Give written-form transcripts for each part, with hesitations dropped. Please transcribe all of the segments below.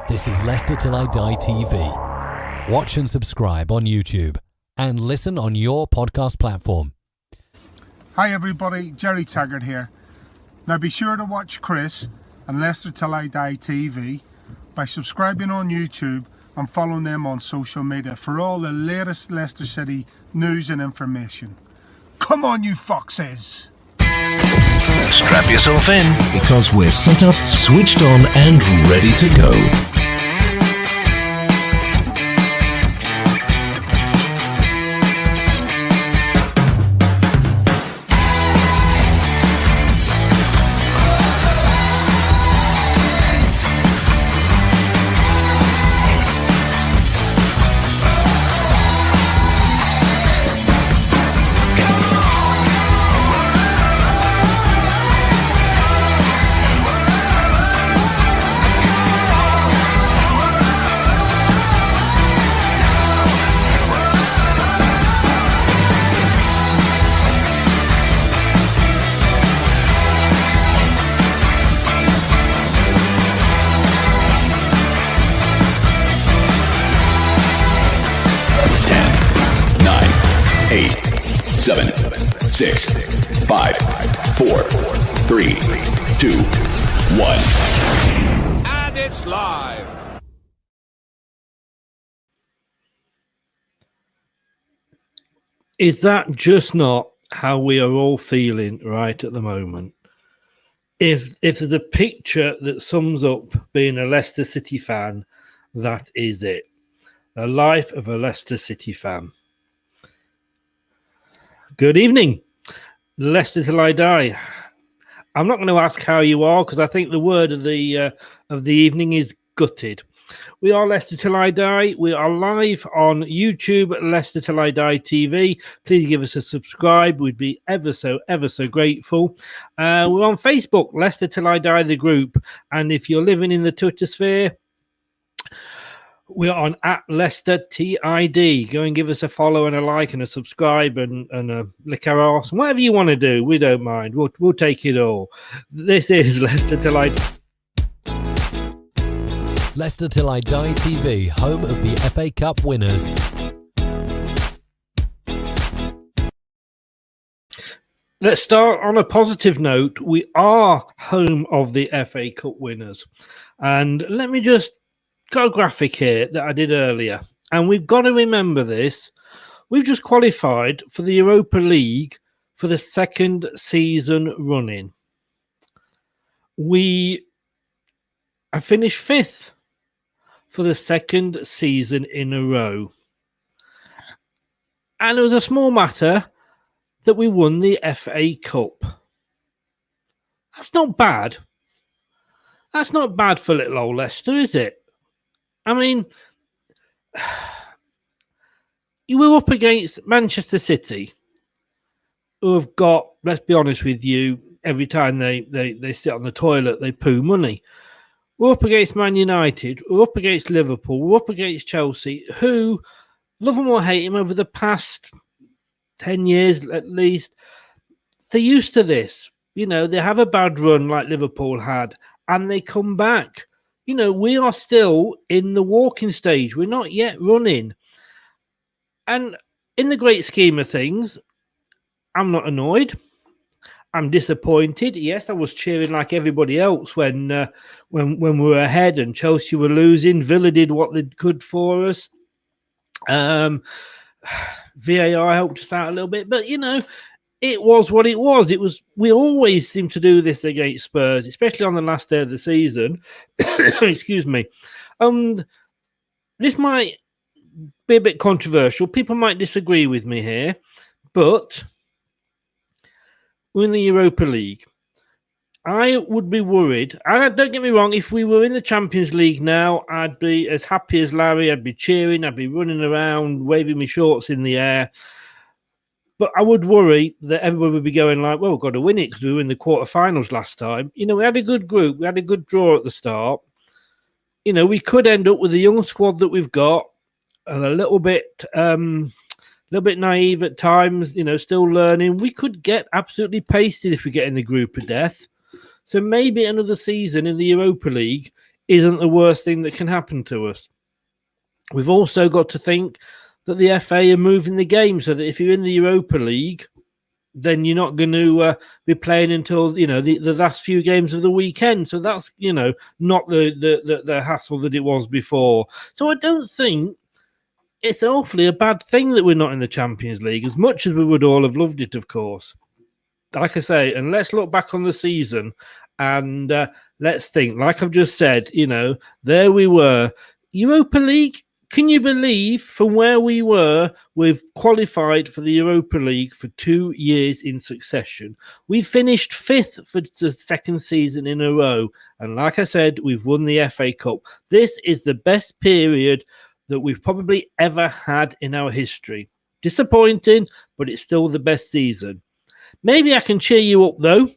This is Leicester Till I Die TV. Watch and subscribe on YouTube and listen on your podcast platform. Hi everybody, Jerry Taggart here. Now be sure to watch Chris and Leicester Till I Die TV by subscribing on YouTube and following them on social media for all the latest Leicester City news and information. Come on you foxes! Strap yourself in because we're set up, switched on and ready to go. Seven, 6, 5, 4, 3, 2, 1. And it's live. Is that just not how we are all feeling right at the moment? If there's a picture that sums up being a Leicester City fan, that is it. The life of a Leicester City fan. Good evening, Leicester Till I Die. I'm not going to ask how you are because I think the word of the evening is gutted. We are Leicester Till I Die. We are live on YouTube, Leicester Till I Die TV. Please give us a subscribe. We'd be ever so grateful. We're on Facebook, Leicester Till I Die, the group. And if you're living in the Twitter sphere, we are on @LTID. Go and give us a follow and a like and a subscribe and a lick our arse. Whatever you want to do, we don't mind. We'll take it all. This is Leicester Till I Leicester Till I Die TV, home of the FA Cup winners. Let's start on a positive note. We are home of the FA Cup winners. And let me just got a graphic here that I did earlier, and we've got to remember this. We've just qualified for the Europa League for the second season running. We have finished fifth for the second season in a row, and it was a small matter that we won the FA Cup. That's not bad. That's not bad for little old Leicester, is it? I mean, you were up against Manchester City, who have got, let's be honest with you, every time they sit on the toilet, they poo money. We're up against Man United, we're up against Liverpool, we're up against Chelsea, who, love them or hate him, over the past 10 years at least, they're used to this. You know, they have a bad run like Liverpool had, and they come back. You know, we are still in the walking stage. We're not yet running. And in the great scheme of things, I'm not annoyed. I'm disappointed. Yes, I was cheering like everybody else when we were ahead and Chelsea were losing. Villa did what they could for us. VAR helped us out a little bit. But, you know, it was what it was. We always seem to do this against Spurs, especially on the last day of the season. Excuse me. This might be a bit controversial. People might disagree with me here, but we're in the Europa League. I would be worried. And don't get me wrong, if we were in the Champions League now, I'd be as happy as Larry. I'd be cheering. I'd be running around, waving my shorts in the air. But I would worry that everybody would be going like, well, we've got to win it because we were in the quarterfinals last time. You know, we had a good group. We had a good draw at the start. You know, we could end up with the young squad that we've got and a little bit naive at times, you know, still learning. We could get absolutely pasted if we get in the group of death. So maybe another season in the Europa League isn't the worst thing that can happen to us. We've also got to think that the FA are moving the game so that if you're in the Europa League, then you're not going to be playing until the last few games of the weekend. So that's not the hassle that it was before. So I don't think it's awfully a bad thing that we're not in the Champions League, as much as we would all have loved it, of course. Like I say, and let's look back on the season and let's think. Like I've just said, there we were, Europa League. Can you believe from where we were, we've qualified for the Europa League for 2 years in succession? We finished 5th for the second season in a row. And like I said, we've won the FA Cup. This is the best period that we've probably ever had in our history. Disappointing, but it's still the best season. Maybe I can cheer you up, though,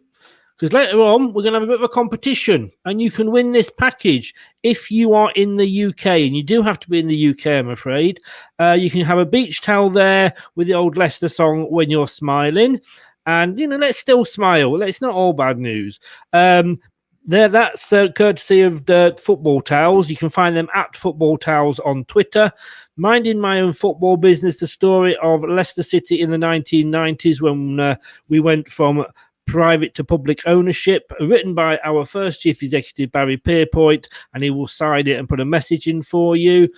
because later on, we're going to have a bit of a competition, and you can win this package if you are in the UK, and you do have to be in the UK, I'm afraid. You can have a beach towel there with the old Leicester song, When You're Smiling, and, let's still smile. It's not all bad news. That's courtesy of the Football Towels. You can find them at Football Towels on Twitter. Minding my own football business, the story of Leicester City in the 1990s when we went from private to public ownership, written by our first chief executive, Barry Pierpoint, and he will sign it and put a message in for you.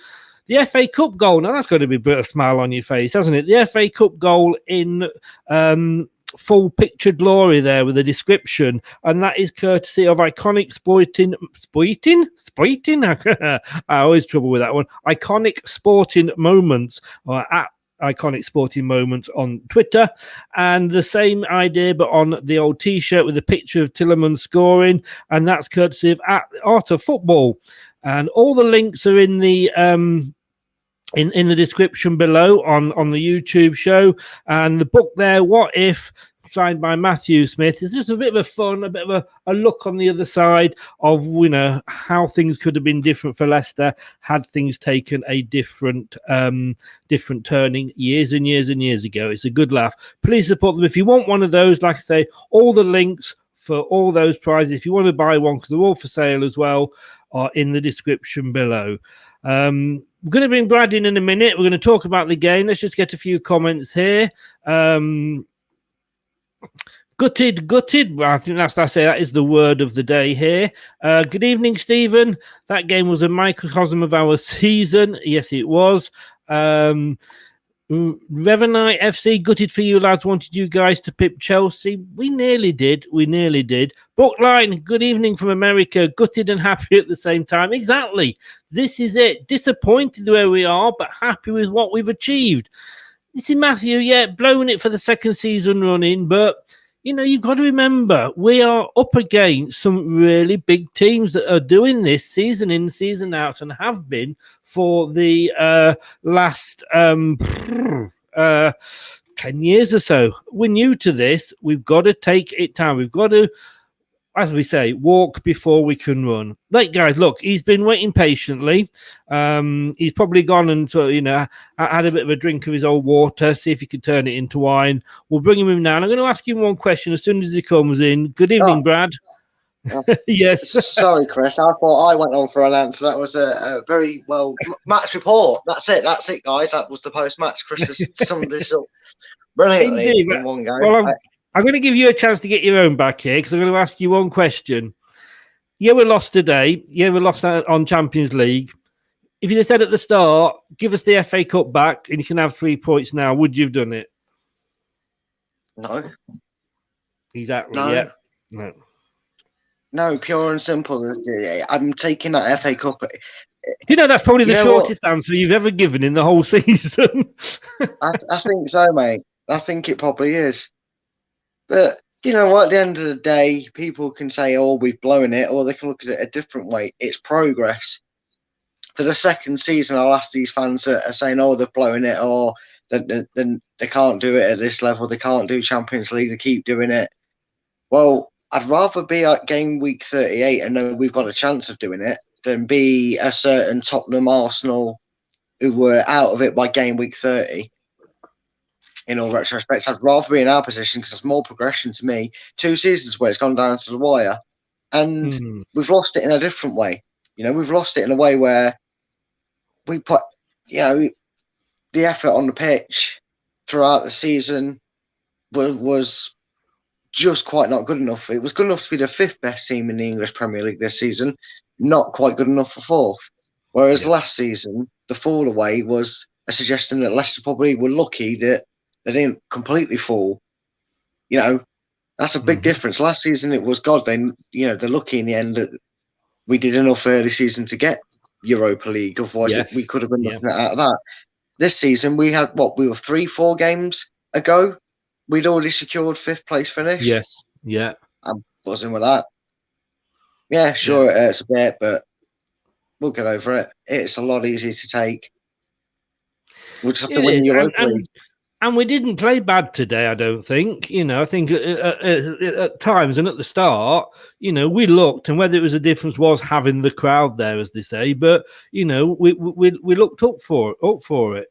The FA Cup goal, now that's got to be a bit of a smile on your face, hasn't it? The FA Cup goal in full picture glory there with a description, and that is courtesy of Iconic Sporting I always trouble with that one. Iconic Sporting Moments, or at Iconic Sporting Moments on Twitter, and the same idea but on the old t-shirt with a picture of Tielemans scoring, and that's courtesy of at Art of Football. And all the links are in the in the description below on the YouTube show, and the book there, What If, signed by Matthew Smith, is just a bit of a fun, a bit of a look on the other side of how things could have been different for Leicester had things taken a different turning years and years and years ago. It's a good laugh. Please support them if you want one of those. Like I say, all the links for all those prizes, if you want to buy one, because they're all for sale as well, are in the description below. We're going to bring Brad in a minute. We're going to talk about the game. Let's just get a few comments here. Gutted. I think that is the word of the day here. Good evening, Stephen. That game was a microcosm of our season. Yes, it was. Revenite FC, gutted for you lads. Wanted you guys to pip Chelsea. We nearly did. Bookline, good evening from America. Gutted and happy at the same time. Exactly. This is it. Disappointed where we are, but happy with what we've achieved. You see, Matthew, blowing it for the second season running, but you've got to remember we are up against some really big teams that are doing this season in, season out, and have been for the last 10 years or so. We're new to this. We've got to take it down. We've got to, as we say, walk before we can run. Like, guys, look, he's been waiting patiently. He's probably gone and had a bit of a drink of his old water, see if he can turn it into wine. We'll bring him in now. And I'm going to ask him one question as soon as he comes in. Good evening, Brad. Yes. Sorry, Chris. I thought I went on for an answer. That was a very well match report. That's it, guys. That was the post-match. Chris has summed this up brilliantly in one go. Well, I'm going to give you a chance to get your own back here, because I'm going to ask you one question. Yeah, we lost today. Yeah, we lost on Champions League. If you'd have said at the start, give us the FA Cup back and you can have 3 points now, would you have done it? No. Exactly, no. Yeah. No, pure and simple. I'm taking that FA Cup. That's probably the shortest answer you've ever given in the whole season. I think so, mate. I think it probably is. But you know what? At the end of the day, people can say, "Oh, we've blown it," or they can look at it a different way. It's progress. For the second season, I'll ask these fans that are saying, "Oh, they've blown it," or then they can't do it at this level. They can't do Champions League. They keep doing it. Well, I'd rather be at game week 38 and know we've got a chance of doing it than be a certain Tottenham, Arsenal who were out of it by game week 30. In all retrospects, I'd rather be in our position because it's more progression to me. 2 seasons where it's gone down to the wire, and we've lost it in a different way. We've lost it in a way where we put, the effort on the pitch throughout the season was just quite not good enough. It was good enough to be the 5th best team in the English Premier League this season, not quite good enough for 4th. Whereas last season, the fall away was a suggestion that Leicester probably were lucky that they didn't completely fall. That's a big difference. Last season, it was God. They're lucky in the end that we did enough early season to get Europa League. Otherwise, we could have been looking at out of that. This season, we had we were 3-4 games ago. We'd already secured 5th place finish. Yes. Yeah. I'm buzzing with that. Yeah, sure, it hurts a bit, but we'll get over it. It's a lot easier to take. We'll just have to win Europa League. And we didn't play bad today, I don't think. I think at times and at the start, we looked, and whether it was a difference was having the crowd there, as they say. But we looked up for it.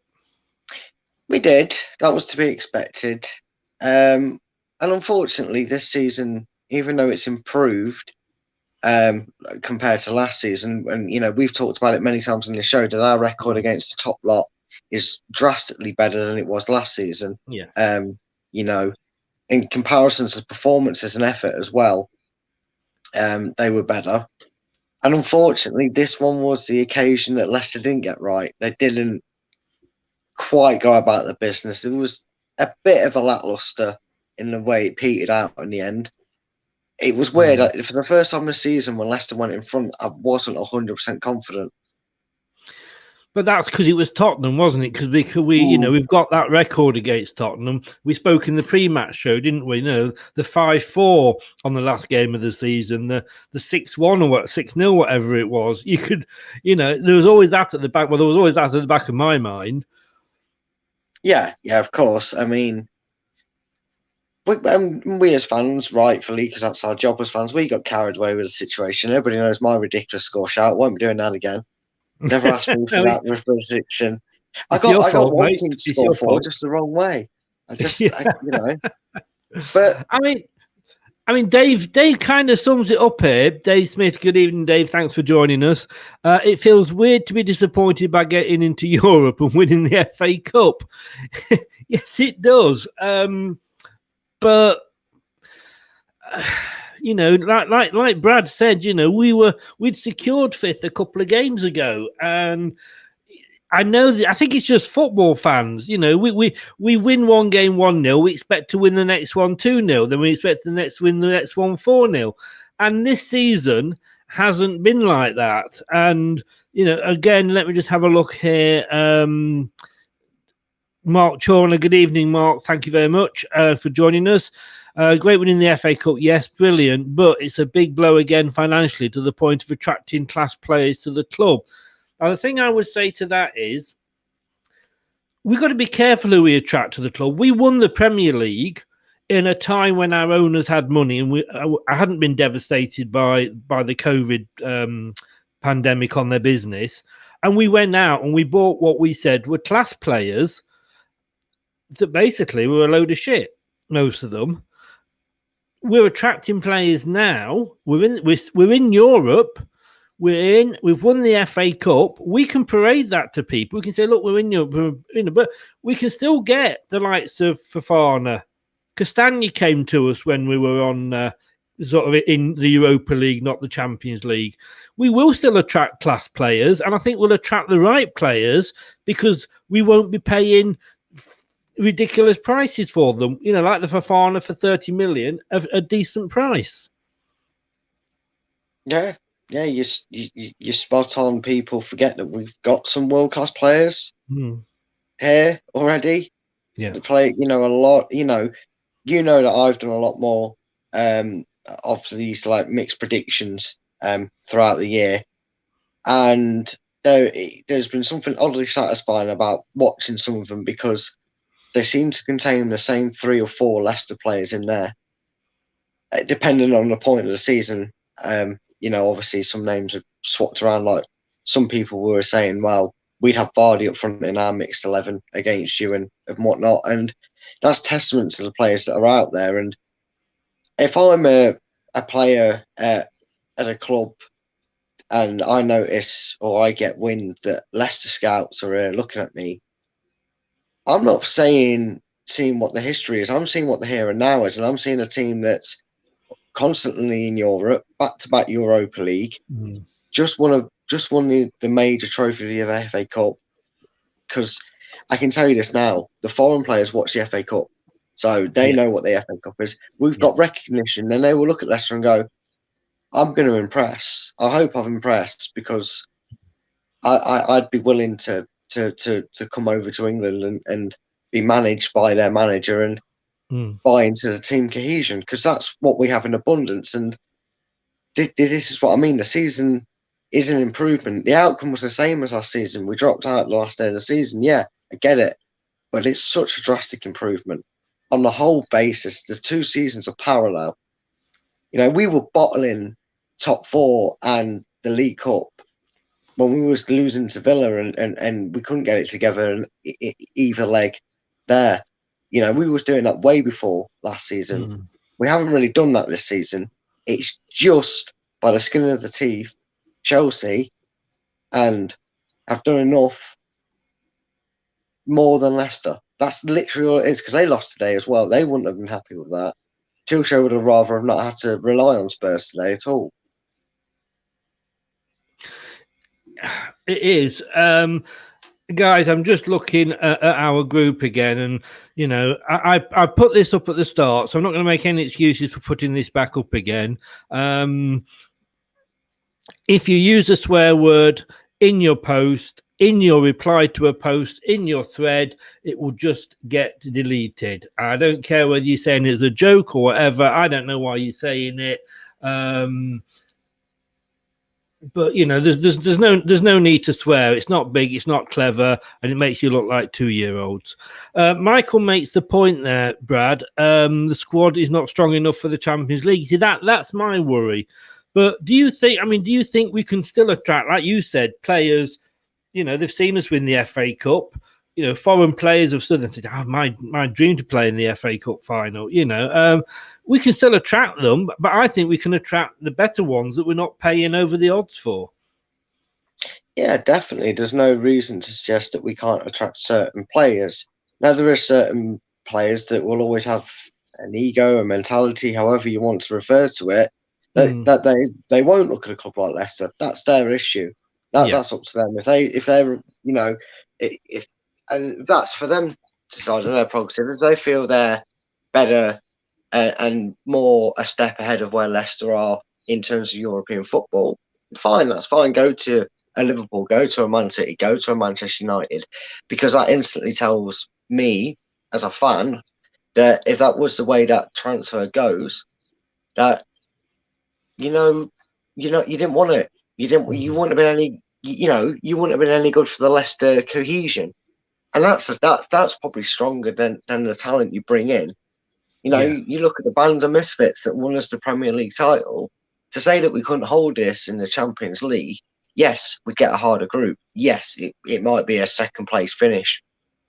We did. That was to be expected. And unfortunately, this season, even though it's improved compared to last season, and we've talked about it many times on the show, that our record against the top lot is drastically better than it was last season. Yeah. In comparisons to performances and effort as well, they were better. And unfortunately, this one was the occasion that Leicester didn't get right. They didn't quite go about the business. It was a bit of a lackluster in the way it petered out in the end. It was weird. For the first time this season, when Leicester went in front, I wasn't 100% confident. But that's because it was Tottenham, wasn't it? Because we've got that record against Tottenham. We spoke in the pre-match show, didn't we? The 5-4 on the last game of the season, the 6-1 or 6-0, whatever it was. You could, there was always that at the back. Well, there was always that at the back of my mind. Yeah, of course. I mean, we as fans, rightfully, because that's our job as fans, we got carried away with the situation. Everybody knows my ridiculous score shout. Won't be doing that again. Never asked me for that with prediction. I got one team to score for just the wrong way. But I mean, Dave kind of sums it up here. Dave Smith, good evening, Dave. Thanks for joining us. It feels weird to be disappointed by getting into Europe and winning the FA Cup. Yes, it does. But like Brad said, we'd secured 5th a couple of games ago, and I think it's just football fans. We win one game 1-0, we expect to win the next one 2-0, then we expect win the next one 4-0, and this season hasn't been like that. And again, let me just have a look here. Mark Chorner, good evening, Mark. Thank you very much for joining us. Great win in the FA Cup, yes, brilliant, but it's a big blow again financially to the point of attracting class players to the club. Now, the thing I would say to that is we've got to be careful who we attract to the club. We won the Premier League in a time when our owners had money, and I hadn't been devastated by the COVID pandemic on their business. And we went out and we bought what we said were class players that basically were a load of shit, most of them. We're attracting players now. We're in Europe. We've won the FA Cup. We can parade that to people. We can say, look, we're in Europe, but we can still get the likes of Fofana. Castagna came to us when we were on sort of in the Europa League, not the Champions League. We will still attract class players, and I think we'll attract the right players because we won't be paying ridiculous prices for them, like the Fofana for 30 million, a decent price. Yeah, you're spot on. People forget that we've got some world-class players here already. Yeah, to play, a lot. That I've done a lot more of these like mixed predictions throughout the year, and there's been something oddly satisfying about watching some of them because they seem to contain the same 3 or 4 Leicester players in there, depending on the point of the season. Obviously some names have swapped around. Like some people were saying, well, we'd have Vardy up front in our mixed 11 against you and whatnot. And that's testament to the players that are out there. And if I'm a player at a club and I notice or I get wind that Leicester scouts are looking at me, I'm not seeing what the history is. I'm seeing what the here and now is, and I'm seeing a team that's constantly in Europe, back-to-back Europa League, just won the major trophy of the FA Cup. Because I can tell you this now, the foreign players watch the FA Cup, so they know what the FA Cup is. We've got recognition, and they will look at Leicester and go, I'm going to impress. I hope I've impressed, because I'd be willing to come over to England and be managed by their manager and buy into the team cohesion, because that's what we have in abundance. And this is what I mean. The season is an improvement. The outcome was the same as last season. We dropped out the last day of the season. Yeah, I get it. But it's such a drastic improvement. On the whole basis, there's 2 seasons of parallel. You know, we were bottling top 4 and the League Cup when we was losing to Villa and we couldn't get it together in either leg there. You know, we was doing that way before last season. We haven't really done that this season. It's just by the skin of the teeth, Chelsea, and have done enough more than Leicester. That's literally all it is, because they lost today as well. They wouldn't have been happy with that. Chelsea would have rather have not had to rely on Spurs today at all. It is. Guys, I'm just looking at our group again, and you know, I put this up at the start, so I'm not going to make any excuses for putting this back up again. If you use a swear word in your post, in your reply to a post, in your thread, it will just get deleted. I don't care whether you're saying it's a joke or whatever. I don't know why you're saying it. But you know, there's no need to swear. It's not big, it's not clever, and it makes you look like 2-year-olds. Michael makes the point there, Brad. The squad is not strong enough for the Champions League. See, that's my worry. But do you think we can still attract, like you said, players? You know, they've seen us win the FA Cup. You know, foreign players have stood and said, "Oh, my dream to play in the FA Cup final." You know, we can still attract them, but I think we can attract the better ones that we're not paying over the odds for. Yeah, definitely. There's no reason to suggest that we can't attract certain players. Now, there are certain players that will always have an ego, a mentality, however you want to refer to it, that they won't look at a club like Leicester. That's their issue. That's up to them. If they're you know, and that's for them to decide on their prerogative. If they feel they're better and more a step ahead of where Leicester are in terms of European football, fine, that's fine. Go to a Liverpool, go to a Man City, go to a Manchester United, because that instantly tells me as a fan that if that was the way that transfer goes, that you didn't want it. You wouldn't have been any. You wouldn't have been any good for the Leicester cohesion, and that's probably stronger than the talent you bring in. You know, you look at the bands of misfits that won us the Premier League title. To say that we couldn't hold this in the Champions League, yes, we'd get a harder group. Yes, it might be a second place finish,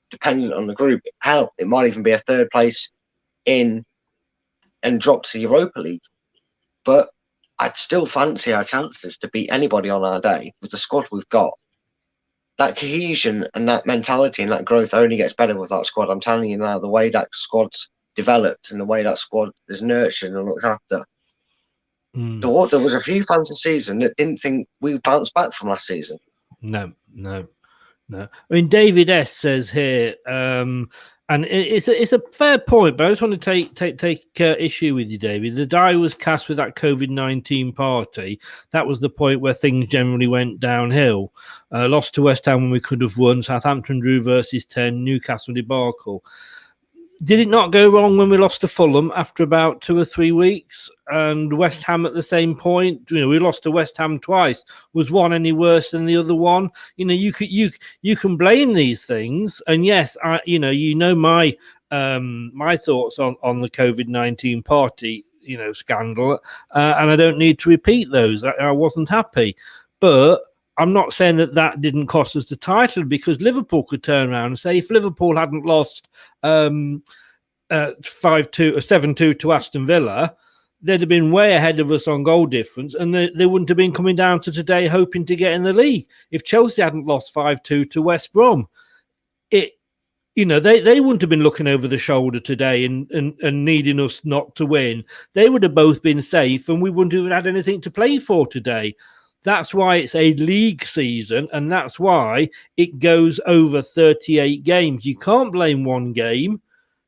dependent on the group. Hell, it might even be a third place in and drop to Europa League. But I'd still fancy our chances to beat anybody on our day with the squad we've got. That cohesion and that mentality and that growth only gets better with that squad. I'm telling you now, the way that squad's developed and the way that squad is nurtured and looked after. There was a few fans this season that didn't think we would bounce back from last season. No. I mean, David S says here, and it's a fair point, but I just want to take issue with you, David. The die was cast with that COVID-19 party. That was the point where things generally went downhill. Lost to West Ham when we could have won. Southampton drew versus 10. Newcastle debacle. Did it not go wrong when we lost to Fulham after about 2 or 3 weeks? And West Ham at the same point? You know, we lost to West Ham twice. Was one any worse than the other one? You know, you can blame these things. And yes, my my thoughts on the COVID-19 party, you know, scandal. And I don't need to repeat those. I wasn't happy. But I'm not saying that didn't cost us the title, because Liverpool could turn around and say if Liverpool hadn't lost 5-2 or 7-2 to Aston Villa, they'd have been way ahead of us on goal difference, and they wouldn't have been coming down to today hoping to get in the league. If Chelsea hadn't lost 5-2 to West Brom, they wouldn't have been looking over the shoulder today and needing us not to win. They would have both been safe, and we wouldn't have had anything to play for today. That's why it's a league season, and that's why it goes over 38 games. You can't blame one game.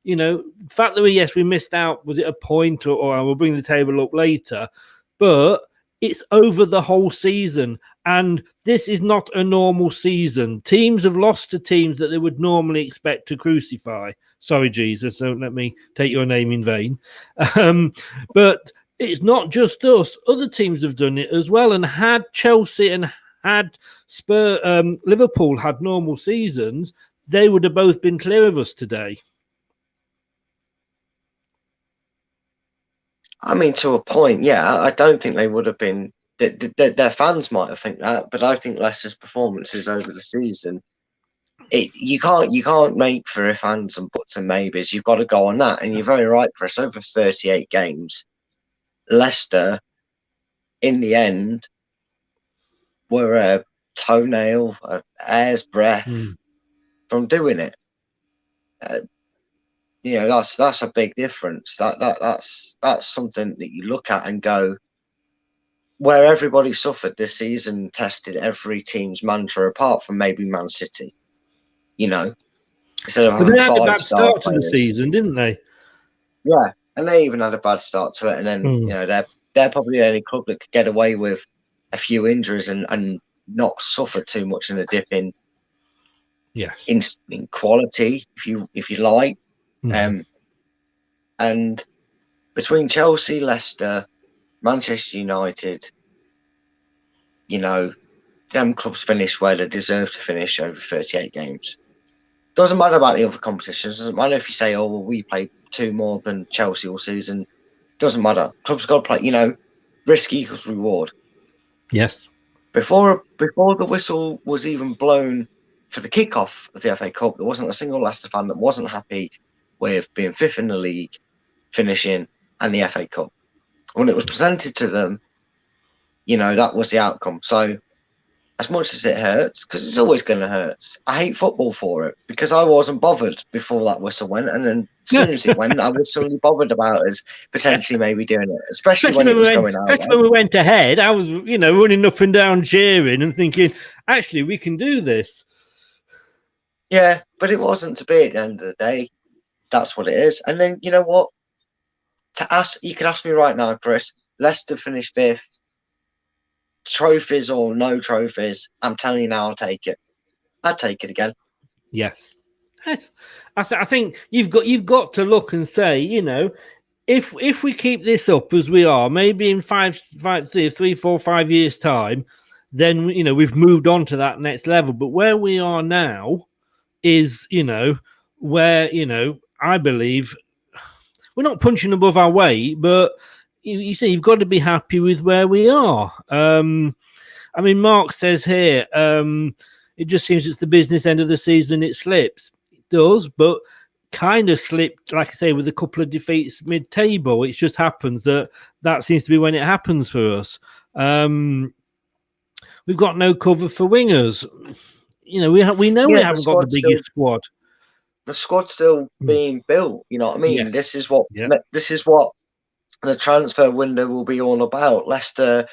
The fact that we missed out, was it a point, or we'll bring the table up later, but it's over the whole season, and this is not a normal season. Teams have lost to teams that they would normally expect to crucify. Sorry, Jesus, don't let me take your name in vain. But it's not just us. Other teams have done it as well. And had Chelsea and had Liverpool had normal seasons, they would have both been clear of us today. I mean, to a point, yeah. I don't think they would have been. Their fans might have think that, but I think Leicester's performances over the season, you can't make for if, ands, and buts and maybes. You've got to go on that, and you're very right, Chris. Over 38 games, Leicester, in the end, were a toenail, a hair's breadth from doing it. That's a big difference. That's something that you look at and go, where everybody suffered this season, tested every team's mantra apart from maybe Man City. Instead of having they had a bad five-star start to the season, didn't they? Yeah, and they even had a bad start to it, and then they're probably the only club that could get away with a few injuries and not suffer too much in a dip in quality, if you like. And between Chelsea, Leicester, Manchester United, them clubs finish where they deserve to finish over 38 games. Doesn't matter about the other competitions. Doesn't matter if you say, oh, well, we played 2 more than Chelsea all season. Doesn't matter. Clubs got to play, risk equals reward. Yes. Before the whistle was even blown for the kickoff of the FA Cup, there wasn't a single Leicester fan that wasn't happy with being 5th in the league, finishing, and the FA Cup. When it was presented to them, that was the outcome. So, as much as it hurts, because it's always going to hurt, I hate football for it, because I wasn't bothered before that whistle went, and then as soon as it went, I was suddenly bothered about us potentially maybe doing it, especially when it was going out. Especially when we went ahead, I was, running up and down cheering and thinking, actually, we can do this. Yeah, but it wasn't to be at the end of the day. That's what it is. And then, you know what? You could ask me right now, Chris, Leicester finished 5th. Trophies or no trophies, I'm telling you now, I'll take it. I'd take it again. Yes. I think you've got to look and say, if we keep this up as we are, maybe in 3, 4, 5 years' time, then we've moved on to that next level. But where we are now is, where I believe we're not punching above our weight, but you say you've got to be happy with where we are. Mark says here, it just seems it's the business end of the season, it slips. It does, but kind of slipped, like I say, with a couple of defeats mid-table. It just happens that seems to be when it happens for us. We've got no cover for wingers. We know we haven't got the biggest squad. The squad's still being built. You know what I mean? Yes. This is what the transfer window will be all about. Leicester,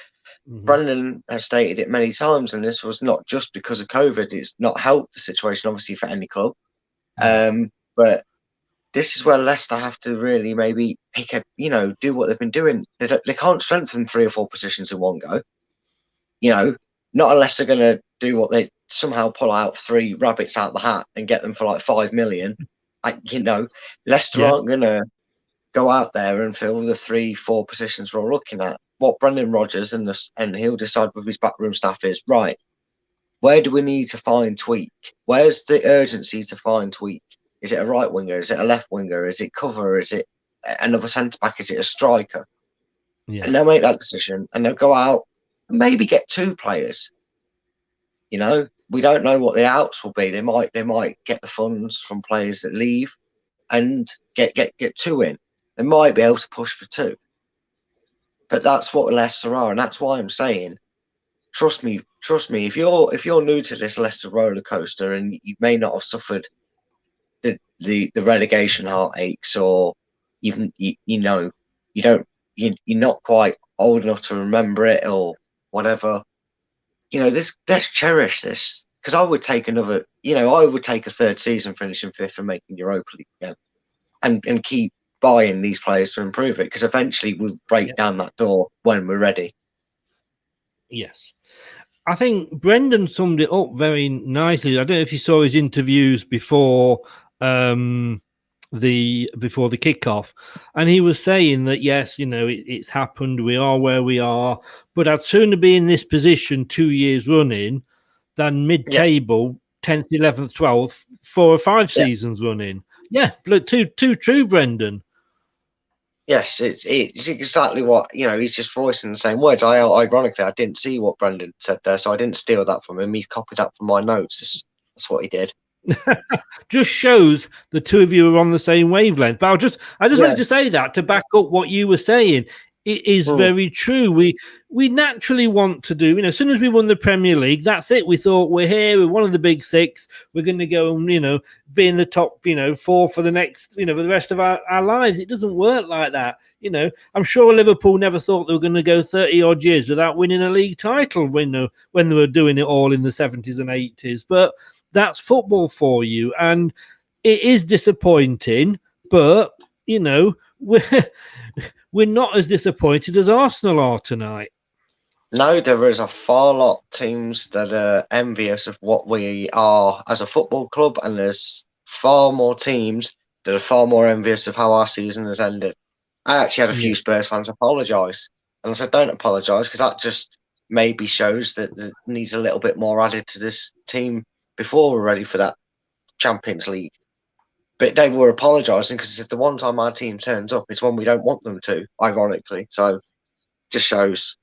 Brendan has stated it many times, and this was not just because of COVID. It's not helped the situation, obviously, for any club. But this is where Leicester have to really maybe pick up, do what they've been doing. They can't strengthen 3 or 4 positions in one go. Not unless they're going to do what they somehow pull out 3 rabbits out the hat and get them for like 5 million. Leicester aren't going to go out there and fill the 3, 4 positions we're all looking at. What Brendan Rodgers and he'll decide with his backroom staff is, right, where do we need to find tweak? Where's the urgency to find tweak? Is it a right winger? Is it a left winger? Is it cover? Is it another centre back? Is it a striker? Yeah. And they'll make that decision and they'll go out and maybe get 2 players. We don't know what the outs will be. They might get the funds from players that leave and get 2 in. They might be able to push for 2. But that's what Leicester are, and that's why I'm saying, trust me. If you're new to this Leicester roller coaster, and you may not have suffered the relegation heartaches, or even you know you don't you're not quite old enough to remember it or whatever. Let's cherish this, because I would take a third season finishing fifth and making Europa League again, and keep buying these players to improve it, because eventually we'll break down that door when we're ready. Yes. I think Brendan summed it up very nicely. I don't know if you saw his interviews before the kickoff, and he was saying that yes, it's happened. We are where we are, but I'd sooner be in this position 2 years running than mid-table, 10th, 11th, 12th, 4 or 5 seasons running. Yeah, too true, Brendan. Yes, it's exactly what, he's just voicing the same words. Ironically, I didn't see what Brendan said there, so I didn't steal that from him. He's copied that from my notes. That's what he did. Just shows the two of you are on the same wavelength. But I just wanted to say that to back up what you were saying. It is very true. We naturally want to do, as soon as we won the Premier League, that's it. We thought, we're here, we're one of the big six. We're going to go and, be in the top, 4 for the next, for the rest of our lives. It doesn't work like that. I'm sure Liverpool never thought they were going to go 30 odd years without winning a league title when they were doing it all in the 70s and 80s. But that's football for you. And it is disappointing, but, we're not as disappointed as Arsenal are tonight. No, there is a far lot of teams that are envious of what we are as a football club, and there's far more teams that are far more envious of how our season has ended. I actually had a few Spurs fans apologise, and I said, don't apologise, because that just maybe shows that there needs a little bit more added to this team before we're ready for that Champions League. But they were apologising because if the one time our team turns up, it's when we don't want them to, ironically. So just shows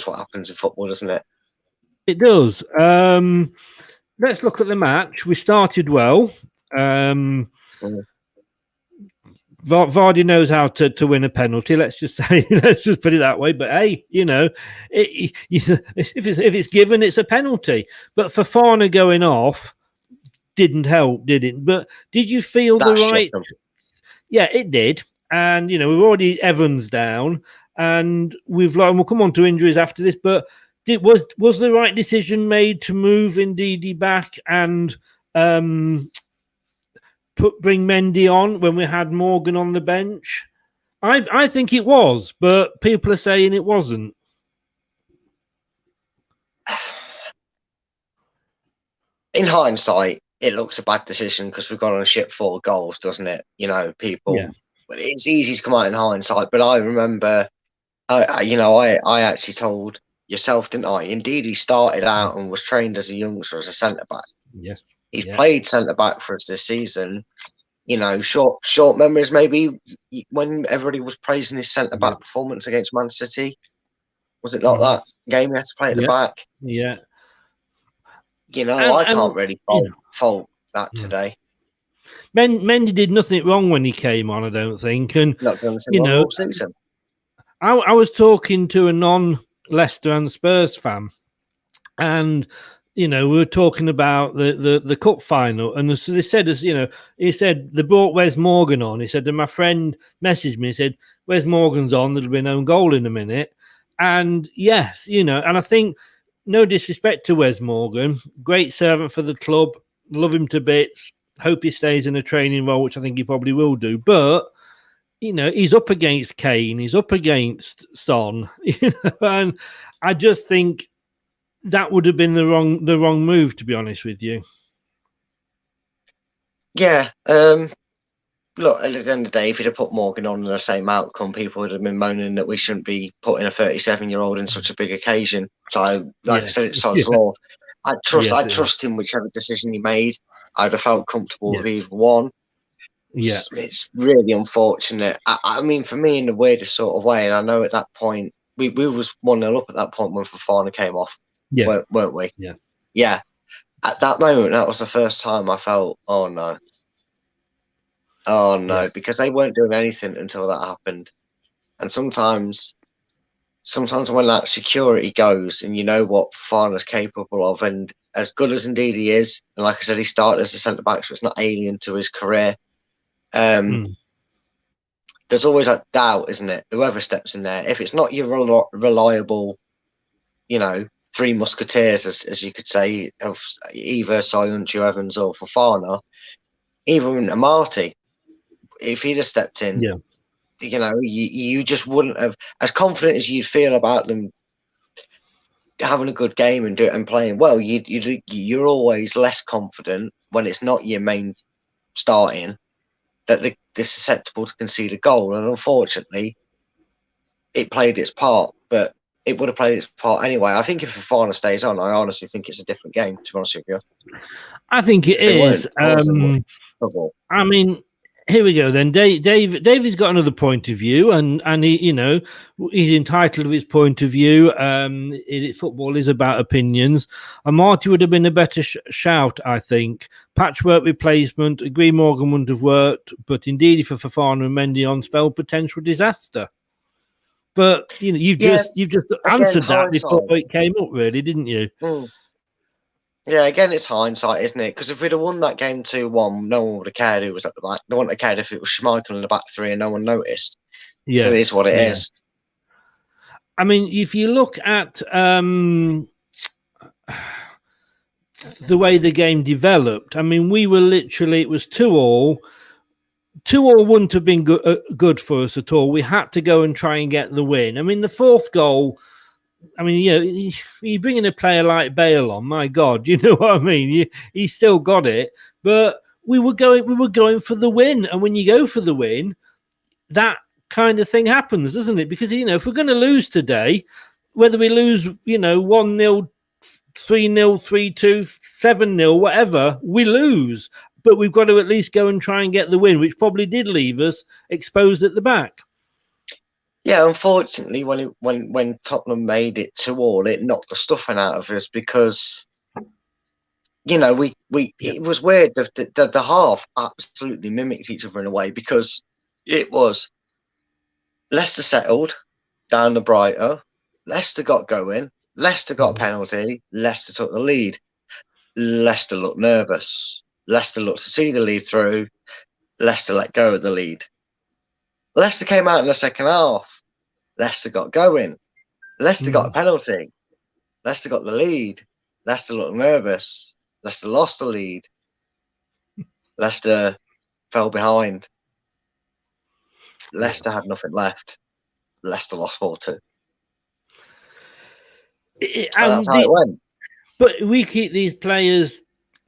what happens in football, doesn't it? It does. Let's look at the match. We started well. Vardy knows how to win a penalty. Let's just say, let's just put it that way. But hey, if it's given, it's a penalty. But Fofana going off didn't help, did it? But did you feel the right? Yeah, it did. And we've already Evans down, and we'll come on to injuries after this. But was the right decision made to move Ndidi back and bring Mendy on when we had Morgan on the bench? I think it was, but people are saying it wasn't. In hindsight, it looks a bad decision because we've gone on a ship 4 goals, doesn't it? People. Yeah. It's easy to come out in hindsight, but I remember, I actually told yourself, didn't I? Indeed, he started out and was trained as a youngster as a centre back. Yes, he's played centre back for us this season. Short memories maybe when everybody was praising his centre back performance against Man City. Was it not that game he had to play at the back? Yeah. I can't really fault that today. Mendy did nothing wrong when he came on, I don't think. And not done all season. I was talking to a non-Leicester and Spurs fan, and we were talking about the cup final, and so they said, he said they brought Wes Morgan on. He said, and my friend messaged me. He said, Wes Morgan's on. There'll be an own goal in a minute. And yes, and I think, no disrespect to Wes Morgan, great servant for the club, love him to bits. Hope he stays in a training role, which I think he probably will do. But he's up against Kane, he's up against Son, and I just think that would have been the wrong move, to be honest with you. Yeah. Look, at the end of the day, if you'd have put Morgan on the same outcome, people would have been moaning that we shouldn't be putting a 37-year-old in such a big occasion. So, I said, it's Sod's law. I trust him whichever decision he made. I'd have felt comfortable with either one. Yeah, it's really unfortunate. I mean, for me, in the weirdest sort of way, and I know at that point we was 1-0 up at that point when Fofana came off, weren't we? Yeah. At that moment, that was the first time I felt, oh no, because they weren't doing anything until that happened. And sometimes sometimes when that security goes and you know what Fafana's capable of, and as good as indeed he is, and like I said, he started as a centre-back, so it's not alien to his career. There's always that doubt, isn't it? Whoever steps in there, if it's not your reliable, three musketeers, as you could say, of either Soyuncu, Evans or Fafana, even Amati, if he'd have stepped in, you just wouldn't have, as confident as you'd feel about them having a good game and playing well. You're always less confident when it's not your main starting that they're susceptible to concede a goal, and unfortunately, it played its part. But it would have played its part anyway. I think if Fafana stays on, I honestly think it's a different game. To be honest with you, I think it is. I mean, here we go then. David's got another point of view, and he, he's entitled to his point of view. Football is about opinions. And Marty would have been a better shout, I think. Patchwork replacement. Agree Morgan wouldn't have worked, but indeed, for Fafana and Mendy on spell, potential disaster. But you've just answered that before it came up, really, didn't you? Yeah, again, it's hindsight, isn't it? Because if we'd have won that game 2-1, no one would have cared who was at the back. No one would have cared if it was Schmeichel in the back three and no one noticed. Yeah, it is what it is. I mean, if you look at the way the game developed, I mean, we were literally, it was 2-2. 2-2 wouldn't have been good for us at all. We had to go and try and get the win. I mean, the fourth goal, I mean, you bring in a player like Bale on, my God, you know what I mean? He still got it, but we were going for the win. And when you go for the win, that kind of thing happens, doesn't it? Because, if we're going to lose today, whether we lose, 1-0, 3-0, 3-2, 7-0, whatever, we lose. But we've got to at least go and try and get the win, which probably did leave us exposed at the back. Yeah, unfortunately, when Tottenham made it 2-2, it knocked the stuffing out of us because, it was weird. The half absolutely mimicked each other in a way because it was Leicester settled down the Brighton, Leicester got going, Leicester got a penalty, Leicester took the lead. Leicester looked nervous. Leicester looked to see the lead through. Leicester let go of the lead. Leicester came out in the second half. Leicester got going. Leicester got a penalty. Leicester got the lead. Leicester looked nervous. Leicester lost the lead. Leicester fell behind. Leicester had nothing left. Leicester lost 4-2. That's how it went. But we keep these players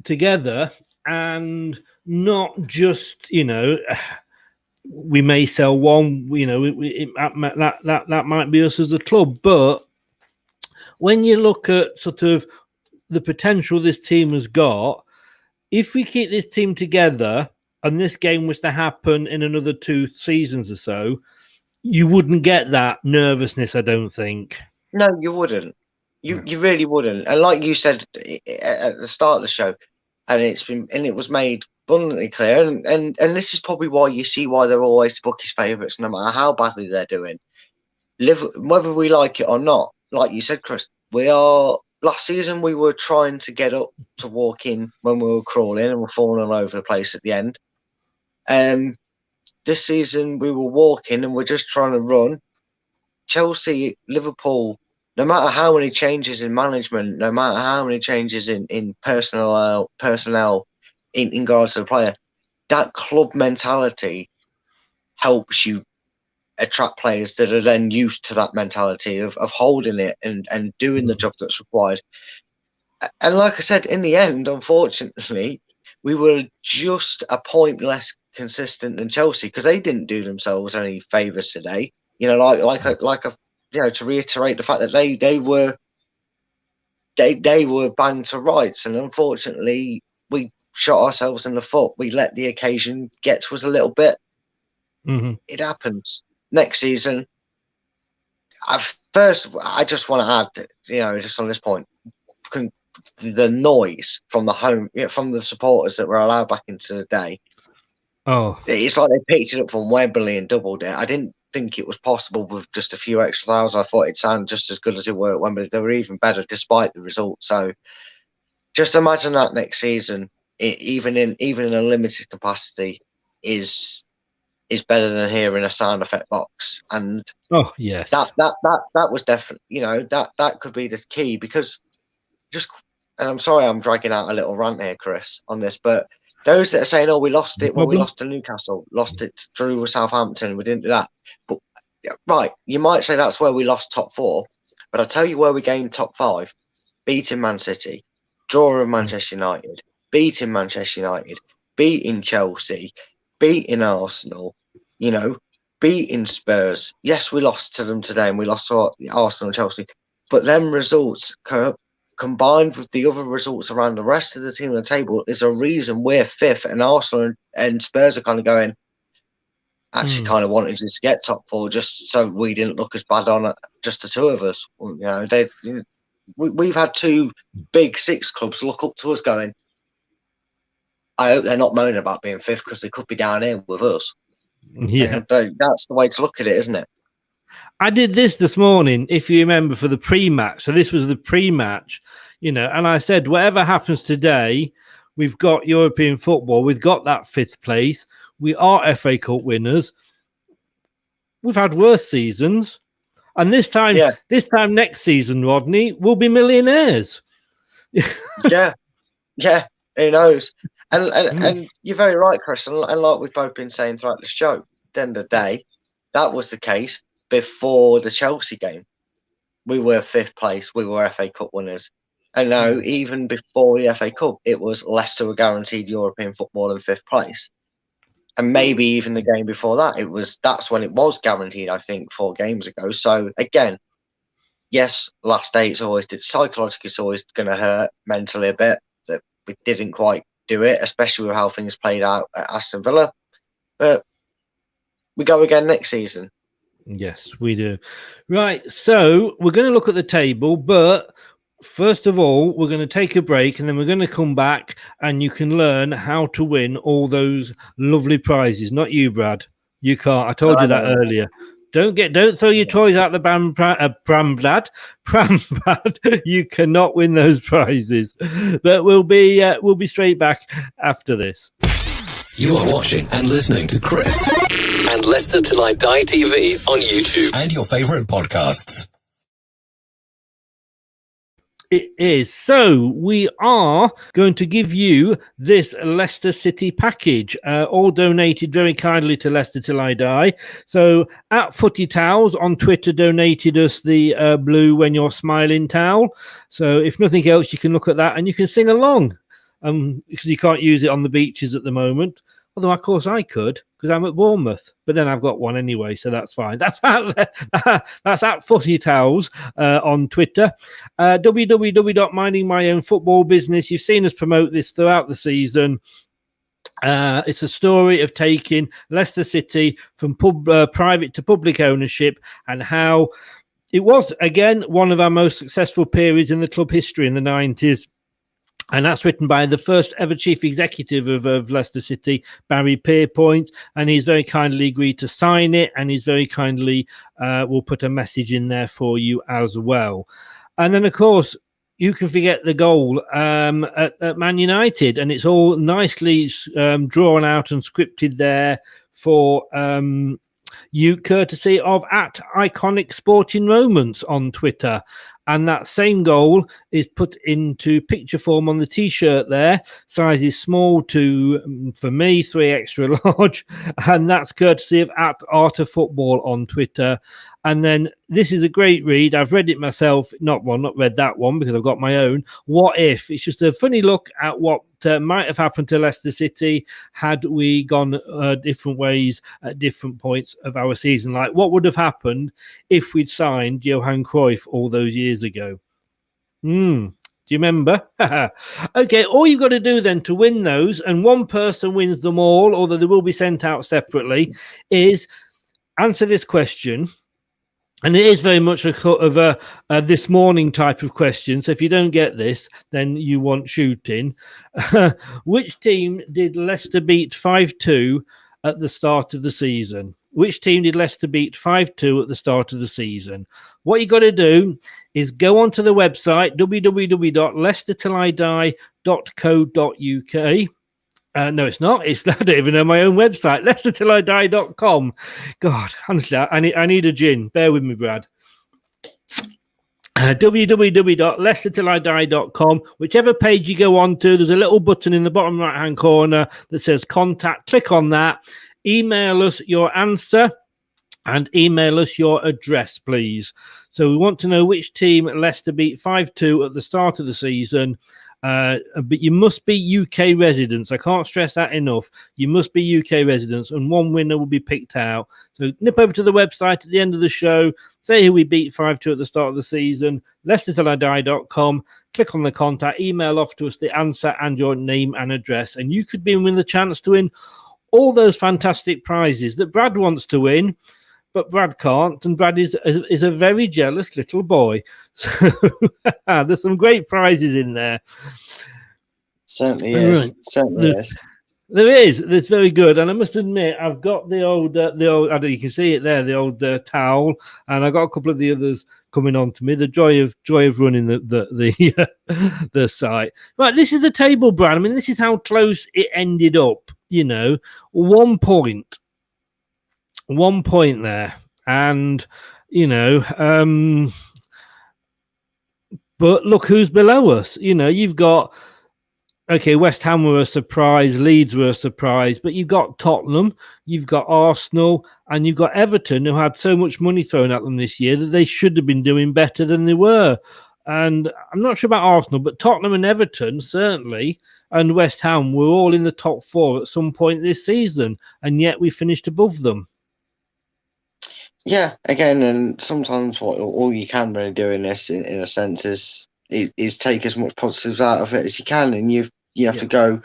together and not just, we may sell one, that might be us as a club. But when you look at sort of the potential this team has got, if we keep this team together and this game was to happen in another 2 seasons or so, you wouldn't get that nervousness, I don't think. No, you wouldn't. You really wouldn't. And like you said at the start of the show, and it was made abundantly clear, and this is probably why you see why they're always bookies' favourites, no matter how badly they're doing. Whether we like it or not, like you said, Chris, last season we were trying to get up to walk in when we were crawling and we're falling all over the place at the end. This season we were walking and we're just trying to run. Chelsea, Liverpool, no matter how many changes in management, no matter how many changes in personnel in regards to the player, that club mentality helps you attract players that are then used to that mentality of holding it and doing the job that's required. And like I said, in the end, unfortunately, we were just a point less consistent than Chelsea because they didn't do themselves any favours today. To reiterate the fact that they were banged to rights, and unfortunately we shot ourselves in the foot. We let the occasion get to us a little bit. It happens. Next season, I just want to add, just on this point, the noise from from the supporters that were allowed back into the day. Oh, it's like they picked it up from Wembley and doubled it. I didn't think it was possible with just a few extra thousand. I thought it'd sound just as good as it were at Wembley. They were even better despite the result. So just imagine that next season, even in a limited capacity, is better than here in a sound effect box. And Oh yes, that was definitely, that could be the key, because and I'm sorry I'm dragging out a little rant here, Chris, on this, but those that are saying, oh, we lost it when we lost to Newcastle, lost it to drew with Southampton, we didn't do that. But right, you might say that's where we lost top 4, but I'll tell you where we gained top 5: beating Man City, drawing Manchester United, beating Manchester United, beating Chelsea, beating Arsenal, beating Spurs. Yes, we lost to them today, and we lost to Arsenal and Chelsea, but them results combined with the other results around the rest of the team on the table is a reason we're 5th, and Arsenal and Spurs are kind of going, actually kind of wanted us to get top 4 just so we didn't look as bad on it, just the two of us. We've had 2 big 6 clubs look up to us going, I hope they're not moaning about being 5th, because they could be down here with us. yeah. And that's the way to look at it, isn't it? I did this morning, if you remember, for the pre-match. So this was the pre-match, and I said, whatever happens today, we've got European football. We've got that 5th place. We are FA Cup winners. We've had worse seasons. And this time next season, Rodney, we'll be millionaires. Yeah. Who knows? And you're very right, Chris. And like we've both been saying throughout the show, at the end of the day, that was the case before the Chelsea game. We were 5th place. We were FA Cup winners. And now, even before the FA Cup, it was Leicester were guaranteed European football in 5th place. And maybe even the game before that, that's when it was guaranteed, I think, 4 games ago. So again, yes, last day psychologically it's always going to hurt mentally a bit that we didn't quite do it, especially with how things played out at Aston Villa. But we go again next season. Yes, we do. Right, so we're going to look at the table, but first of all, we're going to take a break, and then we're going to come back, and you can learn how to win all those lovely prizes. Not you, Brad. You can't. I told you that earlier. Don't throw your toys out the pram, Brad. You cannot win those prizes. But we'll be straight back after this. You are watching and listening to Chris and Leicester Till I Die TV on YouTube and your favourite podcasts. It is. So we are going to give you this Leicester City package, all donated very kindly to Leicester Till I Die. So at Footy Towels on Twitter donated us the blue When You're Smiling towel. So if nothing else, you can look at that and you can sing along. Because you can't use it on the beaches at the moment. Although, of course, I could, because I'm at Bournemouth. But then I've got one anyway, so that's fine. That's at Footy Towels on Twitter. www.mindingmyownfootballbusiness. You've seen us promote this throughout the season. It's a story of taking Leicester City from private to public ownership, and how it was, again, one of our most successful periods in the club history in the 90s. And that's written by the first ever chief executive of Leicester City, Barry Pierpoint. And he's very kindly agreed to sign it. And he's very kindly will put a message in there for you as well. And then, of course, you can forget the goal at Man United. And it's all nicely drawn out and scripted there for you, courtesy of at Iconic Sporting Moments on Twitter. And that same goal is put into picture form on the T-shirt there. Size is small to, for me, 3 extra large. And that's courtesy of at Art of Football on Twitter. And then this is a great read. I've read it myself. Not read that one because I've got my own. What if? It's just a funny look at what might have happened to Leicester City had we gone different ways at different points of our season. Like what would have happened if we'd signed Johan Cruyff all those years ago? Do you remember? Okay, all you've got to do then to win those, and one person wins them all, although they will be sent out separately, is answer this question. And it is very much a sort of a this morning type of question. So if you don't get this, then you want shooting. Which team did Leicester beat 5-2 at the start of the season? which team did Leicester beat 5-2 at the start of the season? What you got to do is go onto the website, www.leicestertillidie.co.uk. No, it's not. I don't even know my own website, LeicesterTillIDie.com. God, honestly, I need a gin. Bear with me, Brad. www.leicestertillidie.com. Whichever page you go on to, there's a little button in the bottom right-hand corner that says contact. Click on that. Email us your answer and email us your address, please. So we want to know which team Leicester beat 5-2 at the start of the season. But you must be UK residents. I can't stress that enough. You must be UK residents, and one winner will be picked out. So nip over to the website at the end of the show, say who we beat 5-2 at the start of the season, LeicesterTillIDie.com, click on the contact, email off to us the answer and your name and address, and you could be win the chance to win all those fantastic prizes that Brad wants to win, but Brad can't, and Brad is a very jealous little boy. So there's some great prizes in there. Certainly is. Right. Certainly is. There is. It's very good, and I must admit, I've got the old. I don't know, you can see it there, the old towel, and I got a couple of the others coming on to me. The joy of running the site. Right, this is the table, Brad. I mean, this is how close it ended up. 1 point. 1 point there, and but look who's below us. You've got West Ham were a surprise, Leeds were a surprise, but you've got Tottenham, you've got Arsenal, and you've got Everton, who had so much money thrown at them this year that they should have been doing better than they were. And I'm not sure about Arsenal, but Tottenham and Everton certainly, and West Ham were all in the top 4 at some point this season, and yet we finished above them. Yeah, again, and sometimes what all you can really do in this, in a sense, is take as much positives out of it as you can, and you have to go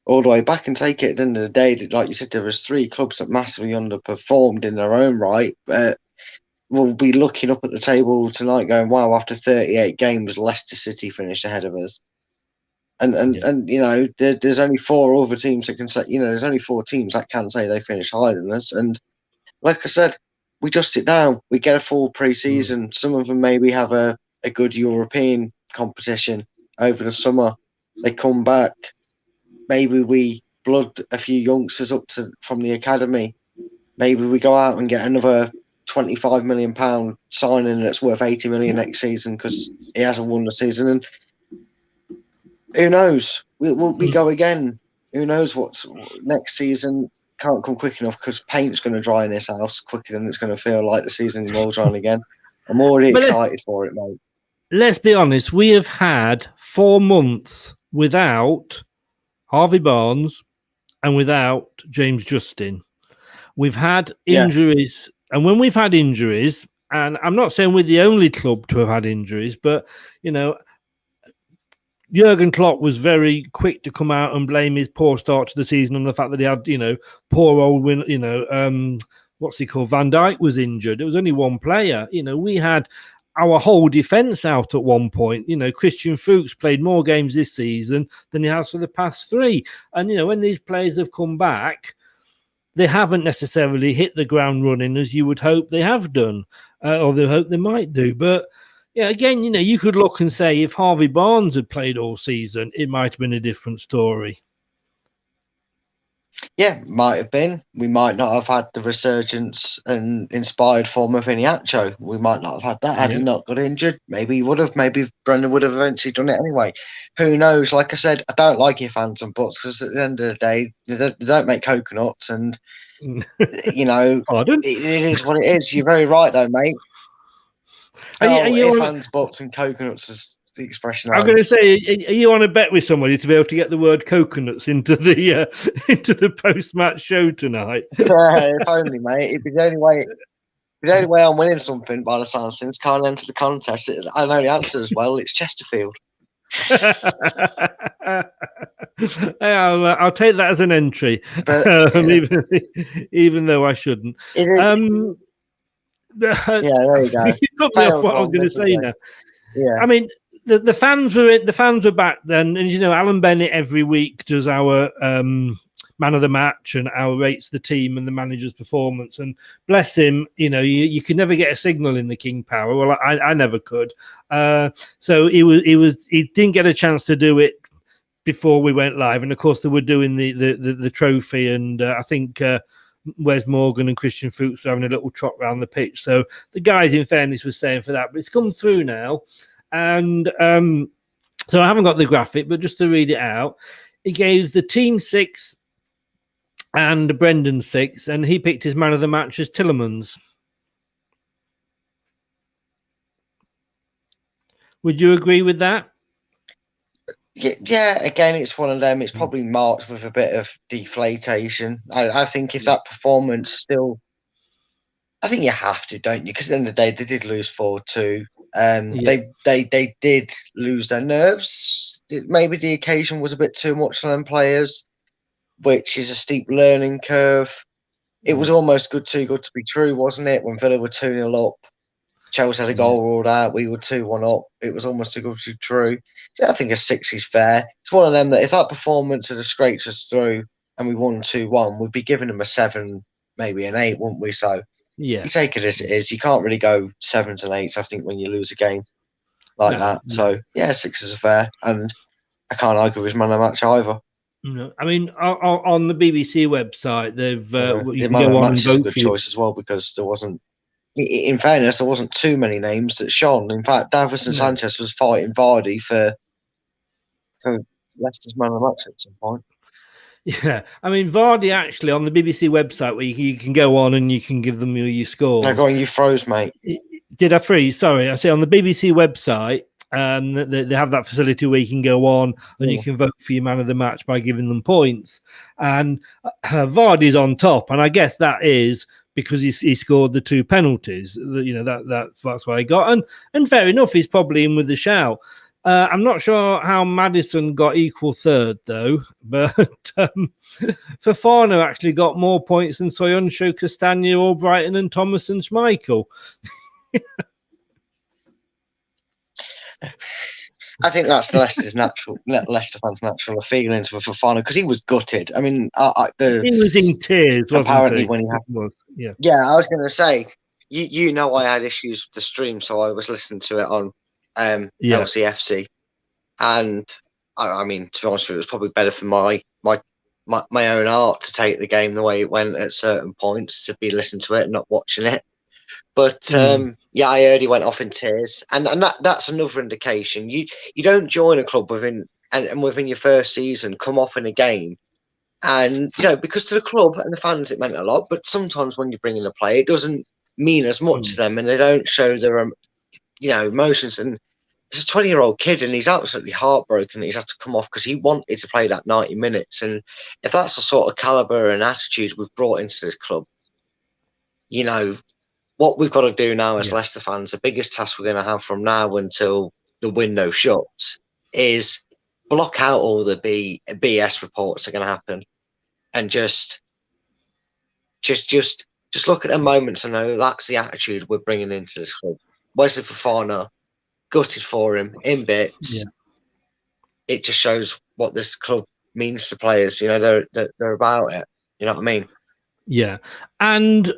all the way back and take it. At the end of the day, like you said, there was 3 clubs that massively underperformed in their own right. We'll be looking up at the table tonight, going, "Wow!" After 38 games, Leicester City finished ahead of us, and there's only 4 other teams that can say, there's only 4 teams that can say they finished higher than us, and like I said. We just sit down. We get a full pre-season. Some of them maybe have a good European competition over the summer. They come back. Maybe we blood a few youngsters from the academy. Maybe we go out and get another £25 million signing that's worth 80 million next season because he hasn't won the season. And who knows? We go again. Who knows what's next season? Can't come quick enough because paint's going to dry in this house quicker than it's going to feel like the season rolls on again. I'm already excited for it, mate. Let's be honest. We have had 4 months without Harvey Barnes and without James Justin. We've had injuries. And when we've had injuries, and I'm not saying we're the only club to have had injuries, but, Jurgen Klopp was very quick to come out and blame his poor start to the season on the fact that he had, poor old win. What's he called? Van Dijk was injured. There was only 1 player. We had our whole defence out at one point. Christian Fuchs played more games this season than he has for the past 3. And when these players have come back, they haven't necessarily hit the ground running as you would hope they have done, or they hope they might do. But yeah, again, you could look and say if Harvey Barnes had played all season, it might have been a different story. Yeah, might have been. We might not have had the resurgence and inspired form of Iniacho. We might not have had that had he not got injured. Maybe he would have. Maybe Brendan would have eventually done it anyway. Who knows? Like I said, I don't like your fans and buts because at the end of the day, they don't make coconuts, and Pardon? It is what it is. You're very right, though, mate. Are you fans, butts, and coconuts is the expression. I'm going to say, are you on a bet with somebody to be able to get the word coconuts into the post-match show tonight? If only, mate. It'd be the only way. The only way I'm winning something by the sound of things. Can't enter the contest. I know the answer as well. It's Chesterfield. I'll take that as an entry, but, even though I shouldn't. Yeah, there you go. You cut me off what I was going to say now. Yeah. I mean, the fans were back then, and Alan Bennett every week does our man of the match and our rates the team and the manager's performance. And bless him, you could never get a signal in the King Power. Well, I never could. So he didn't get a chance to do it before we went live, and of course they were doing the trophy, and I think Wes Morgan and Christian Fuchs were having a little trot around the pitch. So the guys, in fairness, were staying for that, but it's come through now. And so I haven't got the graphic, but just to read it out, he gave the team 6 and Brendan 6, and he picked his man of the match as Tillemans. Would you agree with that? Yeah, again, it's one of them. It's probably marked with a bit of deflation. I think if that performance still, I think you have to, don't you? Because at the end of the day, they did lose 4-2. They did lose their nerves. Maybe the occasion was a bit too much for them players, which is a steep learning curve. It was almost too good to be true, wasn't it? When Villa were 2-0 up, Chelsea had a goal ruled out, we were 2-1 up. It was almost too good to be true. So I think a 6 is fair. It's one of them that if that performance had scraped us through and we won 2-1, we'd be giving them a 7, maybe an 8, wouldn't we? So you take it as it is. You can't really go 7s and 8s, I think, when you lose a game like that. So, yeah, 6 is fair. And I can't argue with man of the match either. No, I mean, on the BBC website, they've the man of the match is a good choice as well, because there wasn't, in fairness, there wasn't too many names that shone. In fact, Davison Sanchez was fighting Vardy for Leicester's man of the match at some point. Yeah, I mean, Vardy actually on the BBC website, where you can go on and you can give them your scores. No, go on, you froze, mate. Did I freeze? Sorry, I say on the BBC website, they have that facility where you can go on and you can vote for your man of the match by giving them points. And Vardy's on top, and I guess that is because he scored the 2 penalties. That's what I got. And fair enough, he's probably in with the shout. I'm not sure how Maddison got equal third, though, but Fofana actually got more points than Soyuncu, Castagna, Albrighton, and Thomas and Schmeichel. I think that's Leicester fans' natural feelings with Fofana, because he was gutted. I mean, he was in tears, apparently, when he happened. Yeah, I was going to say, I had issues with the stream, so I was listening to it on LCFC, and I mean, to be honest with you, it was probably better for my own art to take the game the way it went at certain points, to be listening to it and not watching it. But I heard he went off in tears, and that's another indication. You don't join a club within your first season, come off in a game, and because to the club and the fans it meant a lot. But sometimes when you bring in a player, it doesn't mean as much to them, and they don't show their emotions. And it's a 20-year-old kid, and he's absolutely heartbroken that he's had to come off because he wanted to play that 90 minutes. And if that's the sort of caliber and attitude we've brought into this club, what we've got to do now as Leicester fans, the biggest task we're going to have from now until the window shuts, is block out all the BS reports that are going to happen, and just look at the moments and know that's the attitude we're bringing into this club. Wesley Fofana, gutted for him in bits. Yeah. It just shows what this club means to players. They're about it. You know what I mean? Yeah, and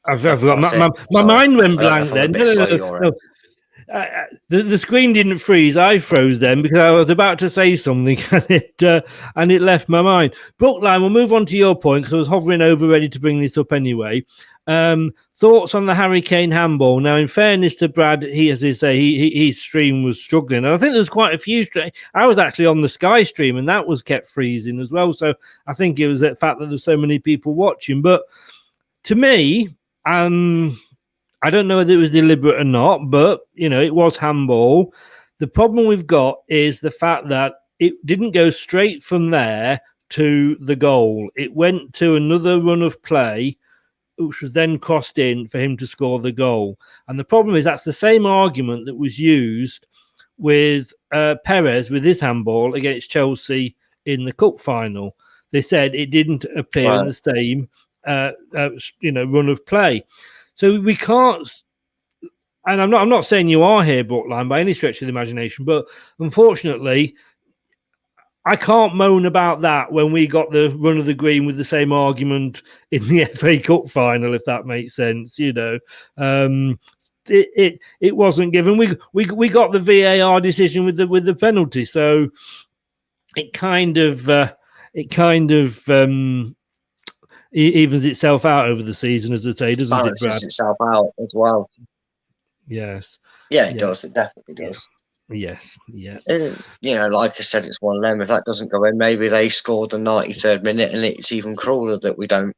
I've forgot. My mind went blank then. No. The screen didn't freeze. I froze then because I was about to say something and it left my mind. Brookline, we'll move on to your point because I was hovering over ready to bring this up anyway. Thoughts on the Harry Kane handball? Now, in fairness to Brad, his stream was struggling. And I think there was quite a few. I was actually on the Sky stream and that was kept freezing as well. So I think it was the fact that there's so many people watching. But to me, I don't know whether it was deliberate or not, but, it was handball. The problem we've got is the fact that it didn't go straight from there to the goal. It went to another run of play, which was then crossed in for him to score the goal. And the problem is that's the same argument that was used with Perez with his handball against Chelsea in the cup final. They said it didn't appear in the same run of play. So we can't. and I'm not saying you are here, Brookline, by any stretch of the imagination, but unfortunately, I can't moan about that when we got the run of the green with the same argument in the FA Cup final, if that makes sense. It wasn't given. We got the VAR decision with the penalty, so it kind of evens itself out over the season, as I say, doesn't it, Brad? Balances itself out as well. Yes. Yeah, it does. It definitely does. Yes. Yeah. And, like I said, it's one of them. If that doesn't go in, maybe they scored the 93rd minute, and it's even crueler that we don't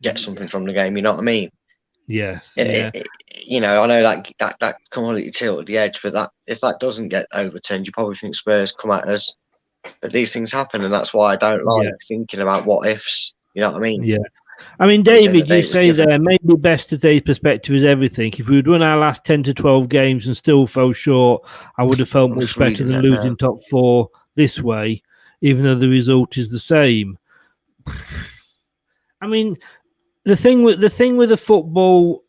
get something from the game. You know what I mean? Yes. I know that completely tilted the edge, but if that doesn't get overturned, you probably think Spurs come at us. But these things happen, and that's why I don't like thinking about what ifs. You know what I mean? Yeah. I mean, David, you say there, maybe best today's perspective is everything. If we'd won our last 10 to 12 games and still fell short, I would have felt much better than losing top 4 this way, even though the result is the same. I mean, the thing with the football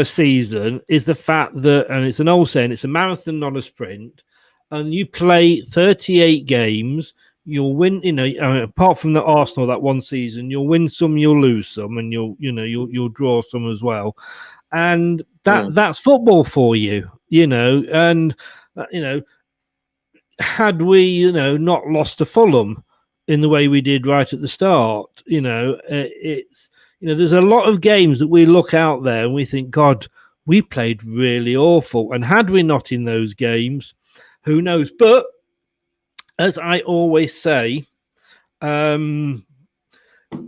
season is the fact that, and it's an old saying, it's a marathon, not a sprint, and you play 38 games. You'll win, apart from the Arsenal that one season, you'll win some, you'll lose some, and you'll draw some as well. And that's football for you, and had we, not lost to Fulham in the way we did right at the start, it's, there's a lot of games that we look out there and we think, God, we played really awful. And had we not in those games, who knows? But as I always say, it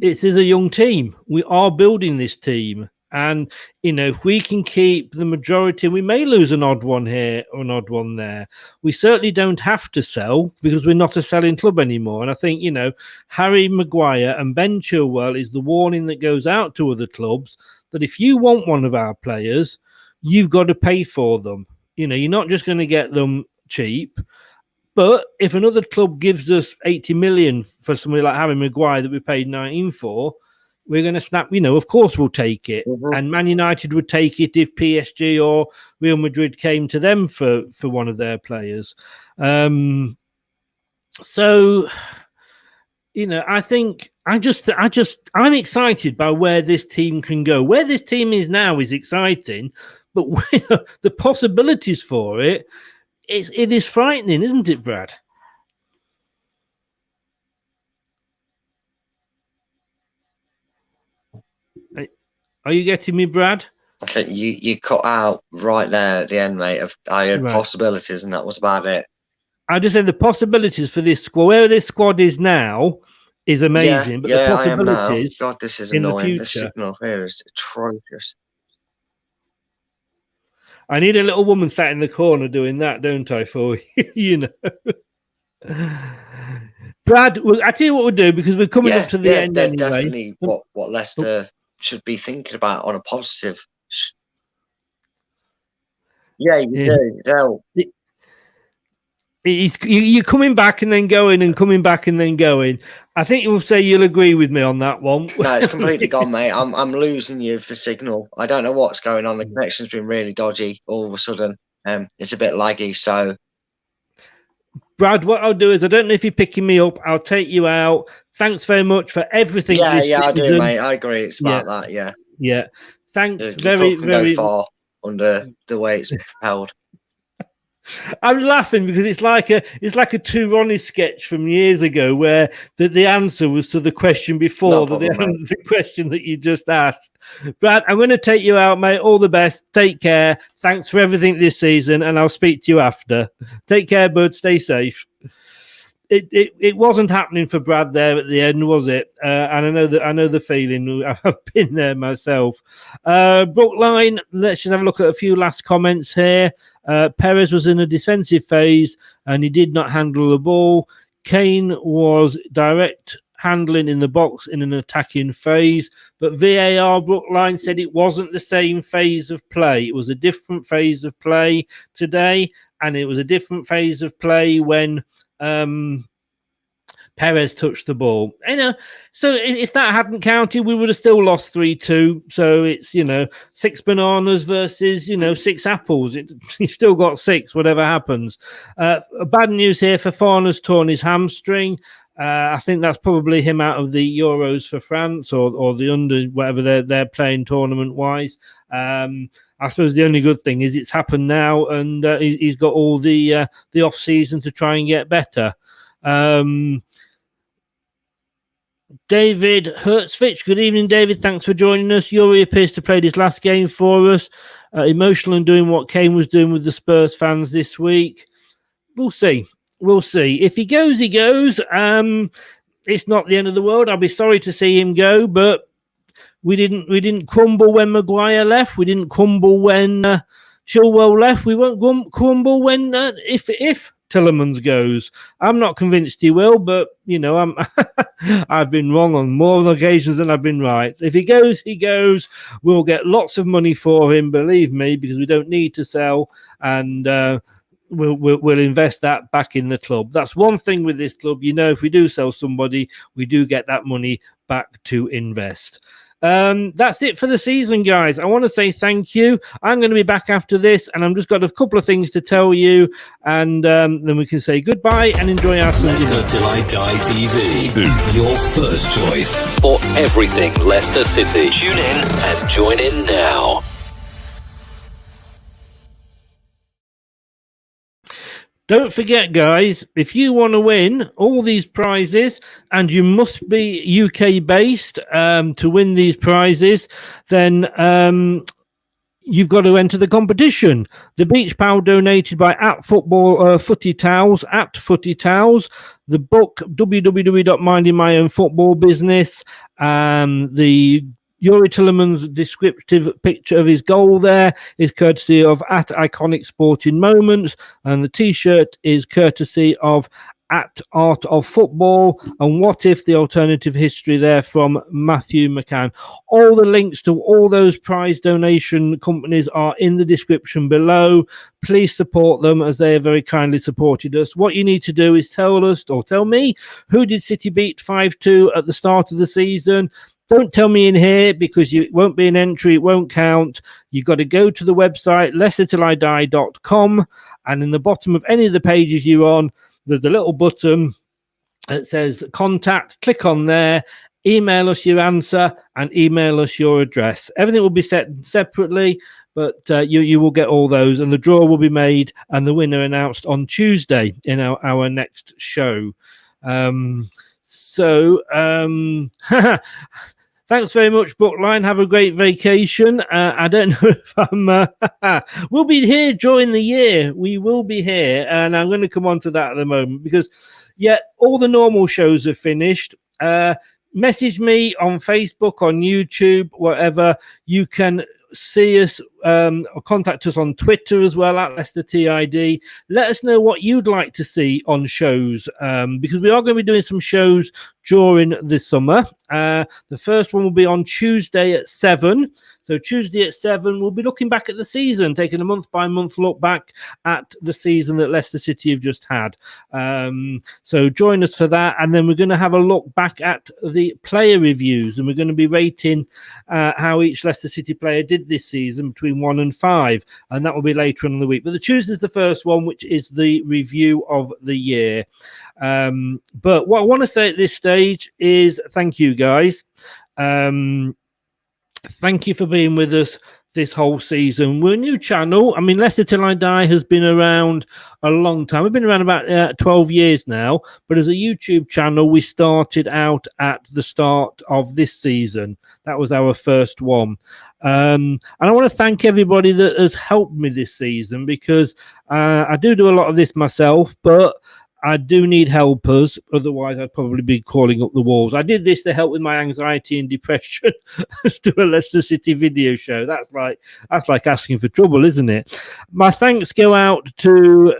is a young team. We are building this team. And, if we can keep the majority, we may lose an odd one here or an odd one there. We certainly don't have to sell because we're not a selling club anymore. And I think, Harry Maguire and Ben Chilwell is the warning that goes out to other clubs that if you want one of our players, you've got to pay for them. You're not just going to get them cheap. But if another club gives us 80 million for somebody like Harry Maguire that we paid 19 for, we're going to snap, of course we'll take it. Mm-hmm. And Man United would take it if PSG or Real Madrid came to them for one of their players. So, I think I'm excited by where this team can go. Where this team is now is exciting, but the possibilities for it is frightening, isn't it, Brad? Are you getting me, Brad? Okay, you cut out right there at the end, mate. I heard possibilities, and that was about it. I just said the possibilities for this squad, where this squad is now, is amazing. But the possibilities, God, this is in annoying. The signal here is atrocious. I need a little woman sat in the corner doing that, don't I? For you, Brad. I tell you what we'll do, because we're coming up to the end anyway. Definitely what Leicester should be thinking about on a positive. Yeah, you do. You're coming back and then going and coming back and then going. I think you'll say you'll agree with me on that one. No, it's completely gone, mate. I'm losing you for signal. I don't know what's going on. The connection's been really dodgy all of a sudden. It's a bit laggy. So, Brad, what I'll do is, I don't know if you're picking me up. I'll take you out. Thanks very much for everything. Yeah, I do, mate. I agree. It's about that. Yeah. Thanks very go far under the way it's held. I'm laughing because it's like a Two Ronnie sketch from years ago where the answer was to the question before the question that you just asked. Brad, I'm going to take you out, mate. All the best. Take care. Thanks for everything this season, and I'll speak to you after. Take care, bud. Stay safe. It wasn't happening for Brad there at the end, was it? And I know the feeling. I've been there myself. Brookline, let's just have a look at a few last comments here. Perez was in a defensive phase and he did not handle the ball. Kane was direct handling in the box in an attacking phase, but VAR, Brookline, said it wasn't the same phase of play. It was a different phase of play today, and it was a different phase of play when Perez touched the ball. So if that hadn't counted, we would have still lost 3-2. So it's, 6 bananas versus, 6 apples. You've still got 6, whatever happens. Bad news here. Fofana's torn his hamstring. I think that's probably him out of the Euros for France or the under, whatever they're playing tournament-wise. I suppose the only good thing is it's happened now, and he's got all the off-season to try and get better. David Hertzfitch, good evening, David. Thanks for joining us. Yuri appears to play his last game for us. Emotional and doing what Kane was doing with the Spurs fans this week. We'll see. If he goes, he goes. It's not the end of the world. I'll be sorry to see him go, but we didn't crumble when Maguire left. We didn't crumble when Chilwell left. We won't crumble when if Tielemans goes. I'm not convinced he will, but I've been wrong on more occasions than I've been right. If he goes, he goes. We'll get lots of money for him, believe me, because we don't need to sell, and we'll invest that back in the club. That's one thing with this club. If we do sell somebody, we do get that money back to invest. That's it for the season, guys. I want to say thank you. I'm going to be back after this, and I've just got a couple of things to tell you, and then we can say goodbye and enjoy our Leicester Till I Die TV, your first choice for everything Leicester City. Tune in and join in now. Don't forget, guys, if you want to win all these prizes, and you must be UK based to win these prizes, then you've got to enter the competition. The beach towel donated by Footy Towels, the book www.minding my own football business, the Yuri Tielemans' descriptive picture of his goal there is courtesy of @Iconic Sporting Moments, and the T-shirt is courtesy of @Art of Football, and What If, the alternative history there from Matthew McCann. All the links to all those prize donation companies are in the description below. Please support them, as they have very kindly supported us. What you need to do is tell us, or tell me, who did City beat 5-2 at the start of the season. Don't tell me in here, because it won't be an entry. It won't count. You've got to go to the website, lcfc.com, and in the bottom of any of the pages you're on, there's a little button that says contact. Click on there, email us your answer, and email us your address. Everything will be set separately, but you will get all those, and the draw will be made and the winner announced on Tuesday in our next show. Thanks very much, Bookline. Have a great vacation. I don't know if I'm... we'll be here during the year. We will be here, and I'm going to come on to that at the moment, because, all the normal shows are finished. Message me on Facebook, on YouTube, whatever. You can see us or contact us on Twitter as well, @LeicesterTID. Let us know what you'd like to see on shows, because we are going to be doing some shows during the summer. The first one will be on Tuesday at 7. So Tuesday at 7, we'll be looking back at the season, taking a month-by-month look back at the season that Leicester City have just had. So join us for that, and then we're going to have a look back at the player reviews, and we're going to be rating how each Leicester City player did this season between 1 and 5, and that will be later on in the week. But the Tuesday's the first one, which is the review of the year. But what I want to say at this stage is thank you, guys. Thank you for being with us this whole season. We're a new channel. I mean, Leicester Till I Die has been around a long time. We've been around about 12 years now, but as a YouTube channel, we started out at the start of this season. That was our first one. And I want to thank everybody that has helped me this season, because I do a lot of this myself, but I do need helpers. Otherwise, I'd probably be calling up the walls. I did this to help with my anxiety and depression. To a Leicester City video show. That's like asking for trouble, isn't it? My thanks go out to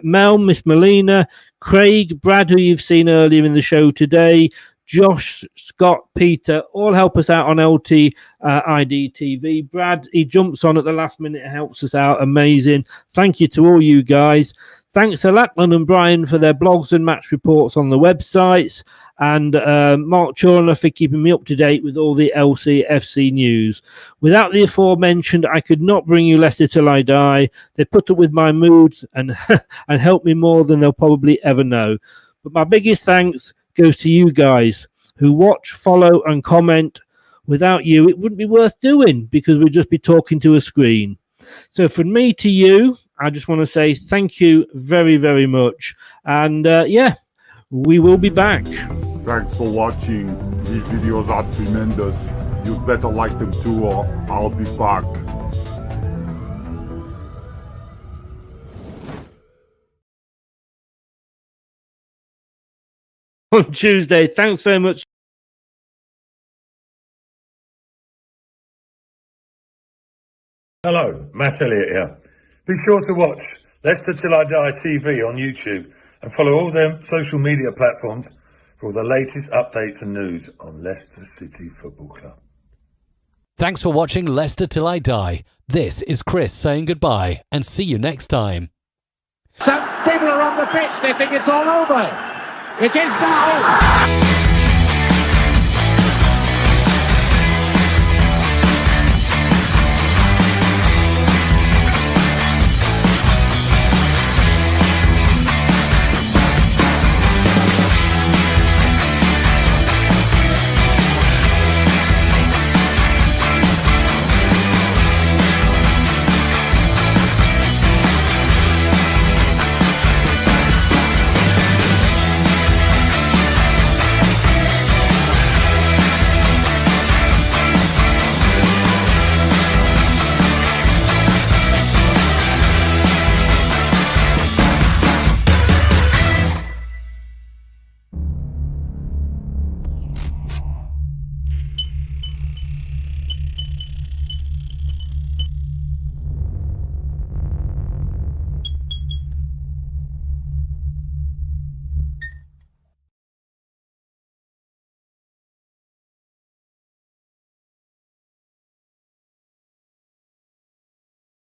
Mel, Miss Melina, Craig, Brad, who you've seen earlier in the show today, Josh, Scott, Peter, all help us out on LTID TV. Brad, he jumps on at the last minute and helps us out. Amazing. Thank you to all you guys. Thanks to Lachlan and Brian for their blogs and match reports on the websites, and Mark Chorner for keeping me up to date with all the LCFC news. Without the aforementioned, I could not bring you Leicester Till I Die. They put up with my moods and and helped me more than they'll probably ever know. But my biggest thanks goes to you guys who watch, follow and comment. Without you, it wouldn't be worth doing because we'd just be talking to a screen. So from me to you, I just want to say thank you very, very much. And we will be back. Thanks for watching. These videos are tremendous. You'd better like them too, or I'll be back. On Tuesday. Thanks very much. Hello, Matt Elliott here. Be sure to watch Leicester Till I Die TV on YouTube and follow all them social media platforms for all the latest updates and news on Leicester City Football Club. Thanks for watching Leicester Till I Die. This is Chris saying goodbye and see you next time. Some people are on the pitch, they think it's all over. It is now.